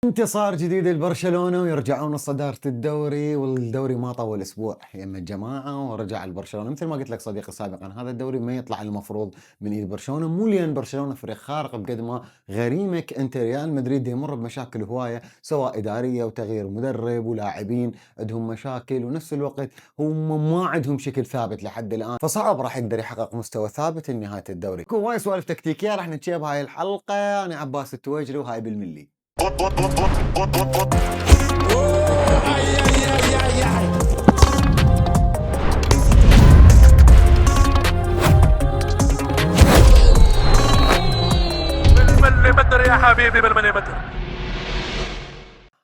انتصار جديد لبرشلونة ويرجعون صدارة الدوري، والدوري ما طول اسبوع يم الجماعة ورجع البرشلونة. مثل ما قلت لك صديقي سابقا، هذا الدوري ما يطلع المفروض من ايد برشلونة، مو لان برشلونة فريق خارق، بقد ما غريمك انت ريال مدريد يمر بمشاكل هواية، سواء ادارية وتغيير مدرب ولاعبين عندهم مشاكل، ونفس الوقت هم ما عندهم شكل ثابت لحد الان، فصعب راح يقدر يحقق مستوى ثابت لنهاية الدوري. هواي سوالف تكتيكية راح نحكيها بهاي الحلقة. انا عباس التويجري وهاي بالملي. بالمليمتر يا حبيبي، بالمليمتر.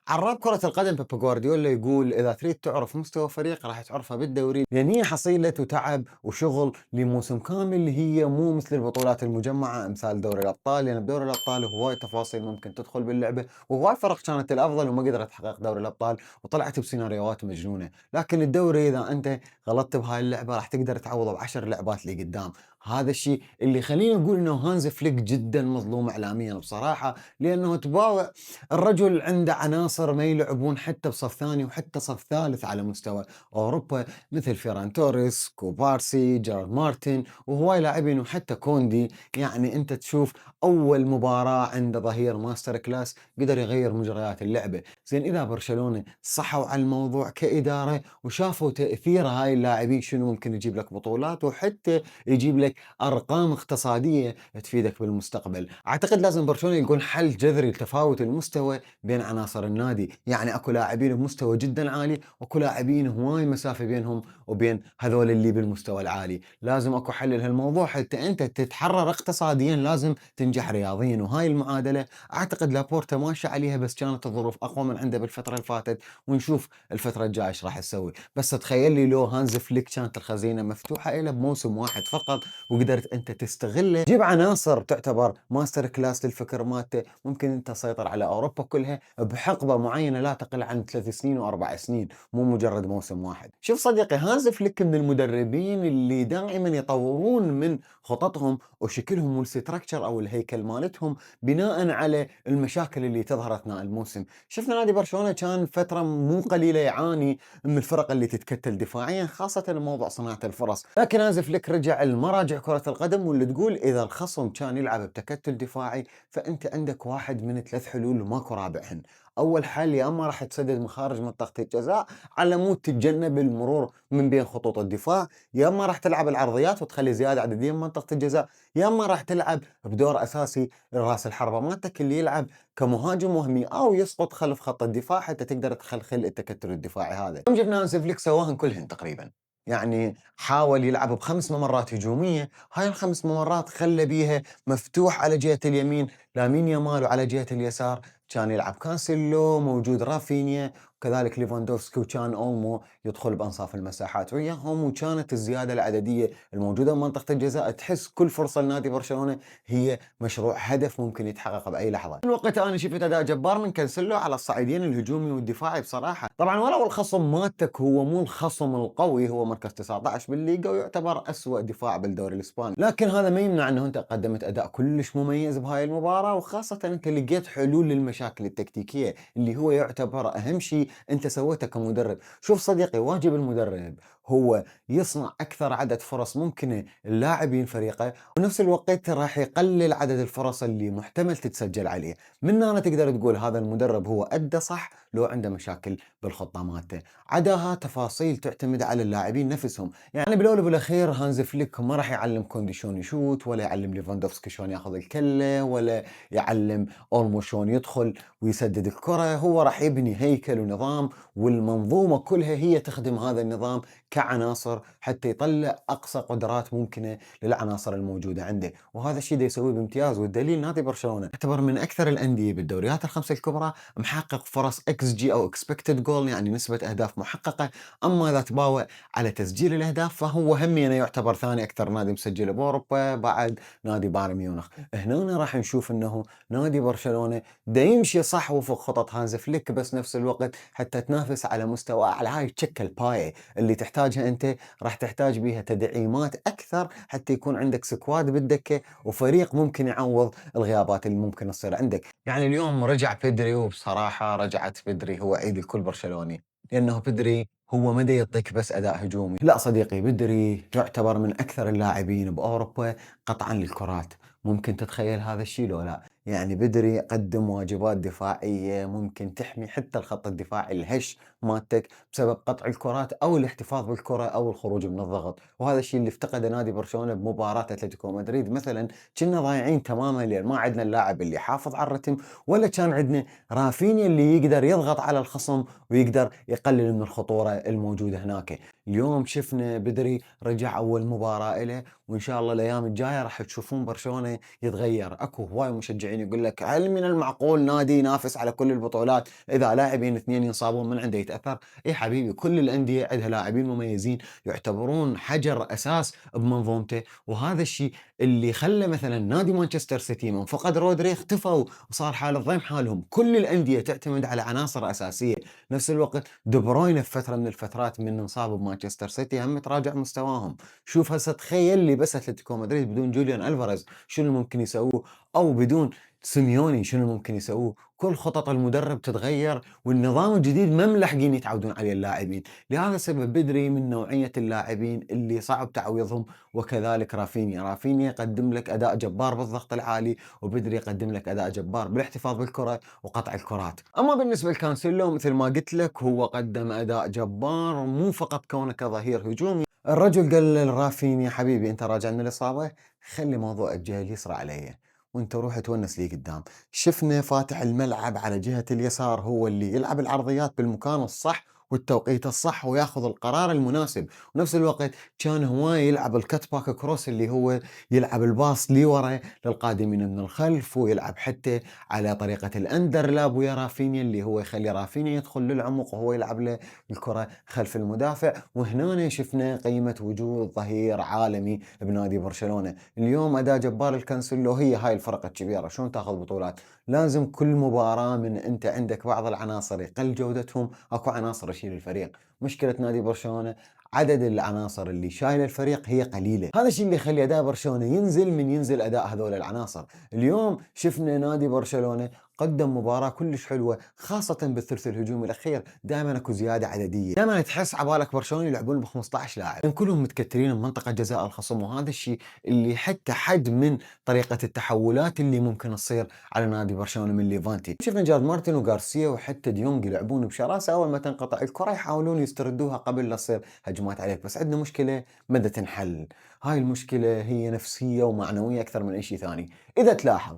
عراب كرة القدم بيب جوارديولا يقول إذا تريد تعرف مستوى فريق راح تعرفه بالدوري، لأن هي حصيلة وتعب وشغل لموسم كامل، هي مو مثل البطولات المجمعة أمثال دوري الأبطال، لأن بدوري الأبطال هواي تفاصيل ممكن تدخل باللعبة، وهواي فرق كانت الأفضل وما قدرت تحقق دوري الأبطال وطلعت بسيناريوهات مجنونة. لكن الدوري إذا أنت غلطت بهاي اللعبة راح تقدر تعوضه ب10 لعبات اللي قدام. هذا الشيء اللي خلينا نقول انه هانز فليك جدا مظلوم اعلاميا بصراحه، لانه تباوع الرجل عنده عناصر ما يلعبون حتى بصف ثاني وحتى صف ثالث على مستوى اوروبا، مثل فيران توريس، كوبارسي، جيرارد مارتن وهواي لاعبين، وحتى كوندي. يعني انت تشوف اول مباراه عنده ظهير ماستر كلاس قدر يغير مجريات اللعبه. زين اذا برشلونه صحوا على الموضوع كاداره وشافوا تاثير هاي اللاعبين شنو ممكن يجيب لك بطولات، وحتى يجيب لك ارقام اقتصاديه تفيدك بالمستقبل، اعتقد لازم برشلونه يكون حل جذري لتفاوت المستوى بين عناصر النادي. يعني اكو لاعبين بمستوى جدا عالي واكو لاعبين هواي مسافه بينهم وبين هذول اللي بالمستوى العالي، لازم اكو حل لهالموضوع. حتى انت تتحرر اقتصاديا لازم تنجح رياضيا، وهاي المعادله اعتقد لابورتا ماشي عليها، بس كانت الظروف اقوى من عنده بالفتره اللي فاتت، ونشوف الفتره الجايه ايش راح تسوي. بس تخيل لي لو هانز فليك كانت الخزينه مفتوحه له بموسم واحد فقط وقدرت انت تستغله، جيب عناصر تعتبر ماستر كلاس للفكر مالته، ممكن انت تسيطر على اوروبا كلها بحقبه معينه لا تقل عن 3 سنين و4 سنين، مو مجرد موسم واحد. شوف صديقي، هانز فليك من المدربين اللي دائما يطورون من خططهم وشكلهم والستركتشر او الهيكل مالتهم بناء على المشاكل اللي تظهر اثناء الموسم. شفنا نادي برشلونه كان فتره مو قليله يعاني من الفرق اللي تتكتل دفاعيا، خاصه موضوع صناعه الفرص، لكن هانز فليك رجع المراجع كره القدم واللي تقول اذا الخصم كان يلعب بتكتل دفاعي فانت عندك واحد من 3 حلول وماكو رابعهن. اول حل يا اما راح تسدد من خارج منطقه الجزاء على مود تتجنب المرور من بين خطوط الدفاع، يا اما راح تلعب العرضيات وتخلي زياده عدديه من منطقه الجزاء، يا اما راح تلعب بدور اساسي راس الحربه مالتك اللي يلعب كمهاجم وهمي او يسقط خلف خط الدفاع حتى تقدر تخلخل التكتل الدفاعي هذا. يوم جبنا هانز فليك سواهن كلهن تقريبا، يعني حاول يلعب ب5 ممرات هجوميه، هاي ال5 ممرات خلى بيها مفتوح على جهه اليمين لامين يامال، وعلى جهه اليسار كان يلعب كانسيلو، موجود رافينيا، وكذلك ليفاندوفسكي، وكان اولمو يدخل بانصاف المساحات وياهم، وكانت الزياده العدديه الموجوده بمنطقه الجزاء تحس كل فرصه لنادي برشلونه هي مشروع هدف ممكن يتحقق باي لحظه. الوقت انا شفت اداء جبار من كانسيلو على الصعيدين الهجومي والدفاعي بصراحه. طبعا ولو الخصم مالتك هو مو الخصم القوي، هو مركز 19 بالليغا ويعتبر اسوأ دفاع بالدوري الاسباني، لكن هذا ما يمنع انه انت قدمت اداء كلش مميز بهاي المباراه، وخاصه انت لقيت حلول للمشاكل التكتيكيه اللي هو يعتبر اهم شيء انت سويته كمدرب. شوف صديقي، واجب المدرب هو يصنع اكثر عدد فرص ممكنه اللاعبين فريقه، ونفس الوقت راح يقلل عدد الفرص اللي محتمل تتسجل عليه. من هنا تقدر تقول هذا المدرب هو أدى صح لو عنده مشاكل بالخطة مالته. عداها تفاصيل تعتمد على اللاعبين نفسهم، يعني بالاول وبالاخير هانز فليك ما راح يعلم كوندي شلون يشوت، ولا يعلم ليفاندوفسكي شلون ياخذ الكله، ولا يعلم اولمو شلون يدخل ويسدد الكره. هو راح يبني هيكل ونظام، والمنظومه كلها هي تخدم هذا النظام كعناصر حتى يطلع اقصى قدرات ممكنه للعناصر الموجوده عنده، وهذا الشيء ده يسويه بامتياز. والدليل نادي برشلونه يعتبر من اكثر الانديه بالدوريات الخمسه الكبرى محقق فرص اكس جي او اكسبكتد جول، يعني نسبه اهداف محققه. اما اذا تباوع على تسجيل الاهداف فهو همينه يعتبر ثاني اكثر نادي مسجل باوروبا بعد نادي بايرن ميونخ. هنا راح نشوف انه نادي برشلونه دا يمشي صح وفق خطط هانز فليك، بس نفس الوقت حتى تنافس على مستوى أعلى. هاي تشكل باية اللي تحتاجها أنت، راح تحتاج بيها تدعيمات أكثر حتى يكون عندك سكواد بالدكة وفريق ممكن يعوض الغيابات اللي ممكن تصير عندك. يعني اليوم رجع بيدري، وبصراحة رجعت بيدري هو عيد الكل برشلوني، لأنه بيدري هو ما دا يعطيك بس أداء هجومي، لا صديقي، بدري يعتبر من أكثر اللاعبين بأوروبا قطعا للكرات. ممكن تتخيل هذا الشيء لو لا؟ يعني بدري قدم واجبات دفاعية ممكن تحمي حتى الخط الدفاعي الهش مالتك بسبب قطع الكرات أو الاحتفاظ بالكرة أو الخروج من الضغط. وهذا الشيء اللي افتقده نادي برشلونة بمباراة أتلتيكو مدريد مثلا. كنا ضايعين تماما لأن ما عندنا اللاعب اللي يحافظ على الرتم، ولا كان عندنا رافينيا اللي يقدر يضغط على الخصم ويقدر يقلل من الخطورة الموجودة هناك. اليوم شفنا بدري رجع أول مباراة له، وإن شاء الله الأيام الجاية راح تشوفون برشلونة يتغير. أكو هواي مشجعين يقول لك هل من المعقول نادي ينافس على كل البطولات إذا لاعبين اثنين ينصابون من عنده يتأثر؟ إي حبيبي، كل الأندية عندها لاعبين مميزين يعتبرون حجر أساس بمنظومته. وهذا الشيء اللي خلى مثلا نادي مانشستر سيتي من فقد رودري اختفوا وصار حال الضيم حالهم. كل الأندية تعتمد على عناصر أساسية. نفس الوقت دي بروين في فترة من الفترات من انصاب بمانشستر سيتي هم تراجع مستواهم. شوف هسه تخيل لي بس اتلتيكو مدريد بدون جوليان الفاريز شنو ممكن يسووه، او بدون سيميوني شنو ممكن يسووه. كل خطط المدرب تتغير والنظام الجديد ما ملحقين يتعودون عليه اللاعبين. لهذا السبب بدري من نوعية اللاعبين اللي صعب تعويضهم. وكذلك رافينيا يقدم لك اداء جبار بالضغط العالي، وبدري يقدم لك اداء جبار بالاحتفاظ بالكرة وقطع الكرات. اما بالنسبة لكانسيلو مثل ما قلت لك هو قدم اداء جبار، مو فقط كونه كظهير هجومي. الرجل قال لرافينيا حبيبي انت راجع من الاصابة، خلي موضوع الجهة اليسرى علي وانت روح تونس لي قدام. شفنا فاتح الملعب على جهة اليسار هو اللي يلعب العرضيات بالمكان الصح والتوقيت الصح وياخذ القرار المناسب. ونفس الوقت كان هواي يلعب الكت باك كروس اللي هو يلعب الباص لي ورا للقادمين من الخلف، ويلعب حتى على طريقة الاندرلاب ويا رافينيا اللي هو يخلي رافينيا يدخل للعمق وهو يلعب له الكرة خلف المدافع. وهنا شفنا قيمة وجود ظهير عالمي بنادي برشلونة. اليوم أداء جبار الكانسيلو. هي هاي الفرق الكبيرة شلون تاخذ بطولات؟ لازم كل مباراة من انت عندك بعض العناصر يقل جودتهم اكو عناصر يشيل الفريق. مشكلة نادي برشلونة عدد العناصر اللي شايله الفريق هي قليلة. هذا الشيء اللي يخلي اداء برشلونة ينزل من ينزل اداء هذول العناصر. اليوم شفنا نادي برشلونة قدم مباراة كلش حلوة خاصة بالثلث الهجومي الأخير. دائما اكو زيادة عددية، دائما تحس عبالك برشلونة يلعبون ب 15 لاعب كلهم متكترين بمنطقة جزاء الخصم. وهذا الشيء اللي حتى حد من طريقة التحولات اللي ممكن تصير على نادي برشلونة من ليفانتي. شفنا جارد مارتن وغارسيا وحتى ديونج يلعبون بشراسة، أول ما تنقطع الكرة يحاولون يستردوها قبل لا تصير هجمات عليك. بس عندنا مشكلة مدى تنحل. هاي المشكلة هي نفسية ومعنوية أكثر من أي شيء ثاني. إذا تلاحظ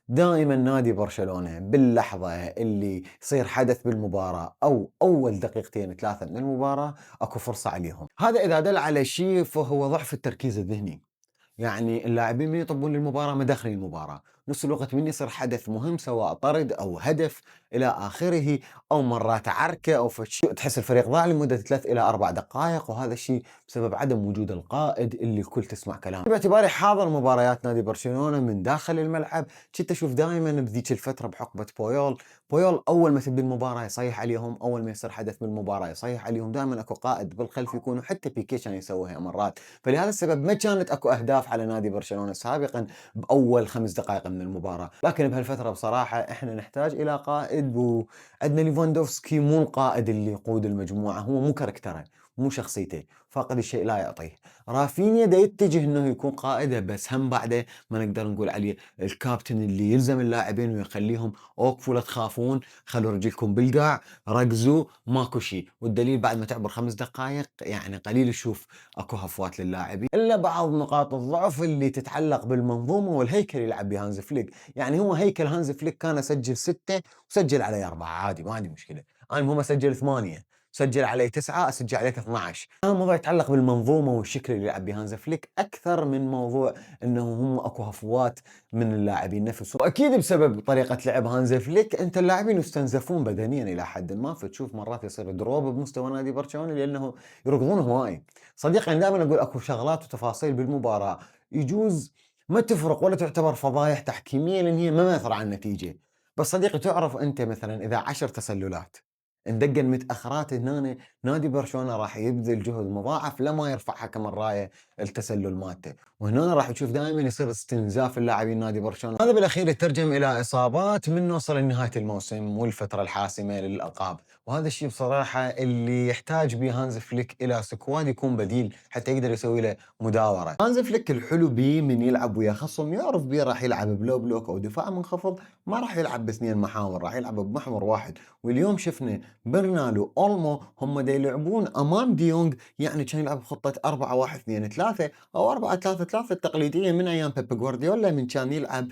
دائما نادي برشلونة باللحظة اللي يصير حدث بالمباراة أو أول دقيقتين ثلاثة من المباراة أكو فرصة عليهم. هذا إذا دل على شيء فهو ضعف التركيز الذهني. يعني اللاعبين من يطبون للمباراة ما داخلين المباراة. نفس الوقت من يصير حدث مهم سواء طرد أو هدف إلى آخره أو مرات عركة أو فشي تحس الفريق ضاع لمدة 3 إلى 4 دقائق. وهذا الشيء بسبب عدم وجود القائد اللي الكل تسمع كلامه. باعتباري حاضر مباريات نادي برشلونة من داخل الملعب كنت أشوف دائما بذيك الفترة بحقبة بويول أول ما تبدي المباراة يصيح عليهم، أول ما يصير حدث بالمباراة يصيح عليهم. دائما أكو قائد بالخلف يكون، وحتى بيكي كان يسويها مرات. فلهذا السبب ما كانت أكو أهداف على نادي برشلونة سابقا بأول 5 دقائق من المباراة. لكن بهالفترة بصراحة إحنا نحتاج إلى قائد، وعندنا ليفاندوفسكي مو القائد اللي يقود المجموعة، هو مو كاركتره مو شخصيته، فاقد الشيء لا يعطيه. رافينيا دا يتجه انه يكون قائده، بس هم بعده ما نقدر نقول عليه الكابتن اللي يلزم اللاعبين ويخليهم اوقفوا لا تخافون، خلوا رجلكم بالقاع، ركزوا، ماكو شيء. والدليل بعد ما تعبر 5 دقائق يعني قليل تشوف اكو هفوات للاعبين. الا بعض نقاط الضعف اللي تتعلق بالمنظومه والهيكل اللي يلعب به هانز فليك. يعني هو هيكل هانز فليك كان اسجل 6 وسجل علي 4 عادي، ما عندي مشكله. انا مو اسجل 8 سجل علي 9 اسجل عليك 12. هذا الموضوع يتعلق بالمنظومه والشكل اللي يلعب به هانز فليك اكثر من موضوع انه هم اكو هفوات من اللاعبين نفسهم. واكيد بسبب طريقه لعب هانز فليك انت اللاعبين يستنزفون بدنيا الى حد ما، فتشوف مرات يصير دروب بمستوى نادي برشلونه لانه يركضون هواي. صديقي انا دائما اقول اكو شغلات وتفاصيل بالمباراه يجوز ما تفرق ولا تعتبر فضايح تحكيميه لان هي ما مأثرة على النتيجه. بس صديقي تعرف انت مثلا اذا 10 تسللات ندق المتاخرات هنا نادي برشلونه راح يبذل جهد مضاعف لما يرفع حكم الرايه التسلل مالته، وهنا راح تشوف دائما يصير استنزاف اللاعبين نادي برشلونه. هذا بالاخير يترجم الى اصابات من نوصل لنهايه الموسم والفتره الحاسمه للالقاب، وهذا الشيء بصراحه اللي يحتاج به هانز فليك الى سكواد يكون بديل حتى يقدر يسوي له مداوره. هانز فليك الحلو بيه من يلعب ويا خصم يعرف بيه راح يلعب بلو بلوك او دفاع منخفض، ما راح يلعب باثنين محاور، راح يلعب بمحور واحد. واليوم شفنا برنال واولمو هم دا يلعبون امام ديونج، يعني كان يلعب بخطه 4-1-2-3 او 4-3-3 التقليديه من ايام بيب جوارديولا، من كان يلعب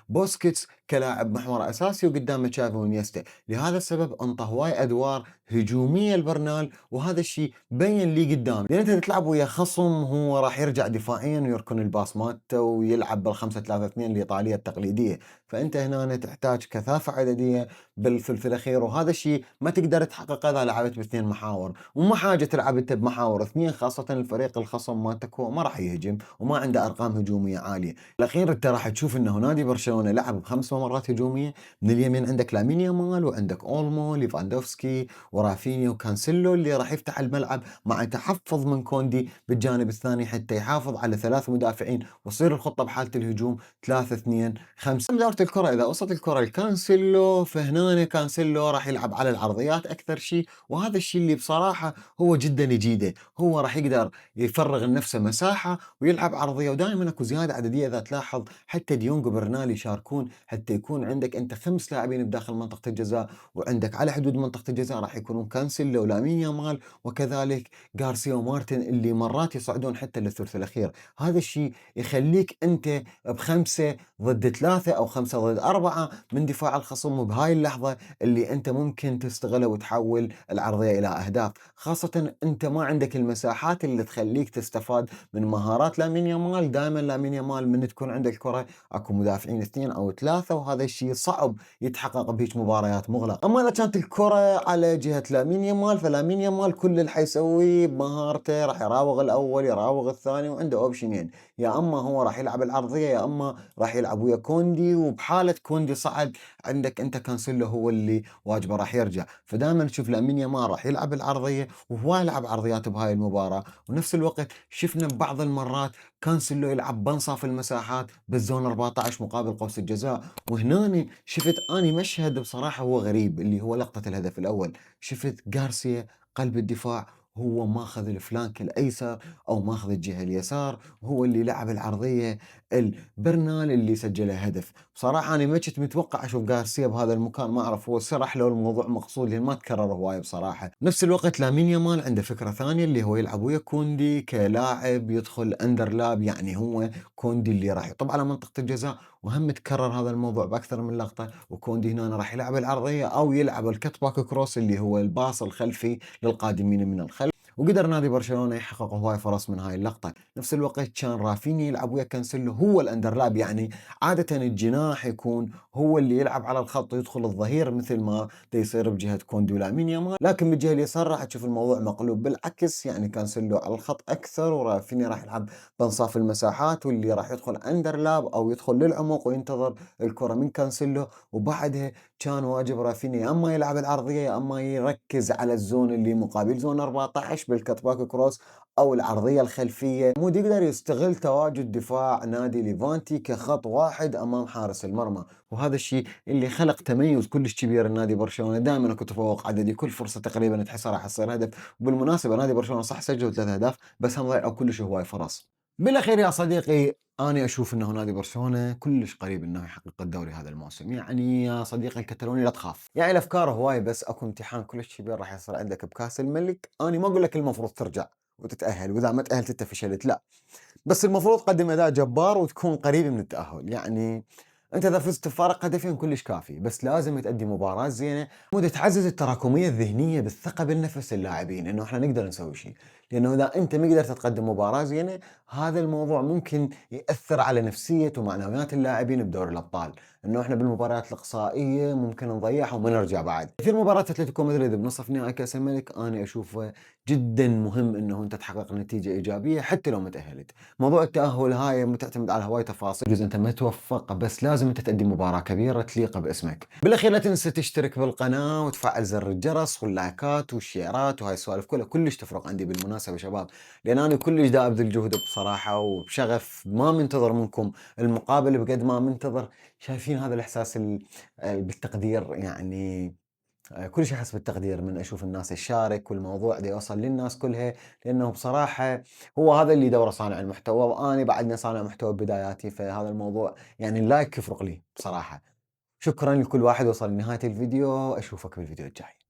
بوسكيتس كلاعب محور اساسي وقدامه تشافي ونيستا. لهذا السبب انطى هواي ادوار هجوميه لبرنال، وهذا الشيء بين لي قدام، لان انت تلعب ويا خصم هو راح يرجع دفاعيا ويركن الباص مالته ويلعب بال5-3-2 الايطاليه التقليديه، فانت هنا تحتاج كثافه عدديه بالثلث الاخير، وهذا الشيء ما تقدر تحققه اذا لعبت باثنين محاور، وما حاجه تلعب انت بمحاور اثنين، خاصه الفريق الخصم مالتك هو ما راح يهجم وما عنده ارقام هجوميه عاليه. الاخير انت راح تشوف انه نادي برشلونه لعب ب5 ممرات هجوميه، من اليمين عندك لامين يامال وعندك اولمو ليفاندوفسكي ورافينيا وكانسيلو اللي راح يفتح الملعب، مع تحفظ من كوندي بالجانب الثاني حتى يحافظ على 3 مدافعين، وتصير الخطه بحاله الهجوم 3-2-5. دورة الكره اذا وصلت الكره لكانسيلو، فهنا كانسيلو راح يلعب على العرضيات اكثر شيء، وهذا الشيء اللي بصراحه هو جدا يجيده، هو راح يقدر يفرغ لنفسه مساحه ويلعب عرضيه، ودائما اكو زياده عدديه اذا تلاحظ حتى ديونج وبرنال يشاركون حتى يكون عندك انت 5 لاعبين بداخل منطقه الجزاء، وعندك على حدود منطقه الجزاء راح يكونون كانسيلو ولامين يامال وكذلك غارسيا ومارتن اللي مرات يصعدون حتى للثلث الاخير. هذا الشيء يخليك انت ب5 ضد 3 او 5 ضد 4 من دفاع الخصم، وبهاي اللحظه اللي انت ممكن تستغلها وتحول العرضيه الى اهداف، خاصه انت ما عندك المساحات اللي تخليك تستفاد من مهارات لامين يامال. دائما لامين يامال من تكون عندك الكره اكو مدافعين 2 أو 3، وهذا الشيء صعب يتحقق بهيك مباريات مغلقه. اما اذا كانت الكره على جهه لامين يامال، فلامين يامال كل اللي حيسويه بمهارته راح يراوغ الاول يراوغ الثاني، وعنده اوبشنين، يا اما هو راح يلعب العرضيه يا اما راح يلعب ويا كوندي، وبحاله كوندي صعد عندك انت كانسيلو هو اللي واجبه راح يرجع، فدائما تشوف لامين يامال راح يلعب العرضيه وهو يلعب عرضيات بهاي المباراه. ونفس الوقت شفنا ببعض المرات كانسيلو يلعب بنصاف المساحات بالزون 14 مقابل قوس الجزاء، وهنا شفت اني مشهد بصراحه هو غريب اللي هو لقطه الهدف الاول، شفت غارسيا قلب الدفاع هو ماخذ الفلانك الايسر او ماخذ الجهه اليسار، هو اللي لعب العرضيه البرنال اللي سجله هدف. بصراحه انا ما كنت متوقع اشوف غارسيا بهذا المكان، ما اعرف هو سرح له الموضوع مقصود لان ما تكرر هوايه بصراحه. نفس الوقت لامين يامال عنده فكره ثانيه اللي هو يلعب ويا كوندي كلاعب يدخل اندرلاب، يعني هو كوندي اللي راح يطب على منطقه الجزاء، وهم تكرر هذا الموضوع باكثر من لقطه، وكوندي هنا راح يلعب العرضيه او يلعب الكت باك كروس اللي هو الباص الخلفي للقادمين من الخلف، وقدر نادي برشلونه يحقق هواي فرص من هاي اللقطه. نفس الوقت كان رافيني يلعب ويا كانسيلو هو الاندرلاب، يعني عاده الجناح يكون هو اللي يلعب على الخط ويدخل الظهير مثل ما يصير بجهه كوندي ولامين يامال، لكن بالجهه اليسار راح تشوف الموضوع مقلوب بالعكس، يعني كانسيلو على الخط اكثر ورافيني راح يلعب بانصاف المساحات، واللي راح يدخل اندرلاب او يدخل للعمق وينتظر الكره من كانسيلو، وبعدها كان واجب رافيني يا اما يلعب العرضيه يا اما يركز على الزون اللي مقابل زون 14 بالكتباك كروس او العرضيه الخلفيه، مود يقدر يستغل تواجد دفاع نادي ليفانتي كخط واحد امام حارس المرمى، وهذا الشيء اللي خلق تميز كلش كبير لنادي برشلونه، دائما اكو تفوق عددي، كل فرصه تقريبا تحسها راح تصير هدف. وبالمناسبه نادي برشلونه صح سجلوا 3 اهداف بس هم ضيعوا كلش هواي فرص. بالاخير يا صديقي أنا أشوف أنه نادي برشلونة كلش قريب أنه يحقق الدوري هذا الموسم، يعني يا صديقي الكتالوني لا تخاف، يعني الأفكار هواي بس أكو امتحان كلش كبير راح يصير عندك بكأس الملك. أنا ما أقول لك المفروض ترجع وتتأهل، وإذا ما تأهلت أنت فشلت، لا، بس المفروض تقدم أداء جبار وتكون قريب من التأهل. يعني أنت إذا فزت بفارق هدفين كلش كافي، بس لازم تأدي مباراة زينة تعزز التراكمية الذهنية بالثقة بالنفس اللاعبين إنه إحنا نقدر نسوي شيء، لأنه إذا أنت ما قدرت تقدم مباراة زينة هذا الموضوع ممكن يأثر على نفسية ومعنويات اللاعبين بدوري الأبطال. انه احنا بالمباريات الاقصائيه ممكن نضيعها وما نرجع بعد. كثير مباراه اتلتيكو مدريد بنصف نهائي كاس الملك انا اشوفه جدا مهم انه انت تحقق نتيجه ايجابيه حتى لو ما تاهلت. موضوع التاهل هاي متعتمد على هواي تفاصيل، يجوز انت ما توفق بس لازم انت تقدم مباراه كبيره تليق باسمك. بالاخير لا تنسى تشترك بالقناه وتفعل زر الجرس واللايكات والشيرات وهاي السوالف كلها كلش تفرق عندي بالمناسبه شباب، لان انا كلش دا ابذل جهد بصراحه وبشغف، ما منتظر منكم المقابل بقد ما منتظر. شايفين هذا الاحساس بالتقدير يعني. كل شيء احس بالتقدير من اشوف الناس تشارك والموضوع ده يوصل للناس كلها، لانه بصراحه هو هذا اللي دوره صانع المحتوى، وانا بعدني صانع محتوى ببداياتي، فهذا الموضوع يعني اللايك يفرق لي بصراحه. شكرا لكل واحد وصل لنهايه الفيديو، اشوفك بالفيديو الجاي.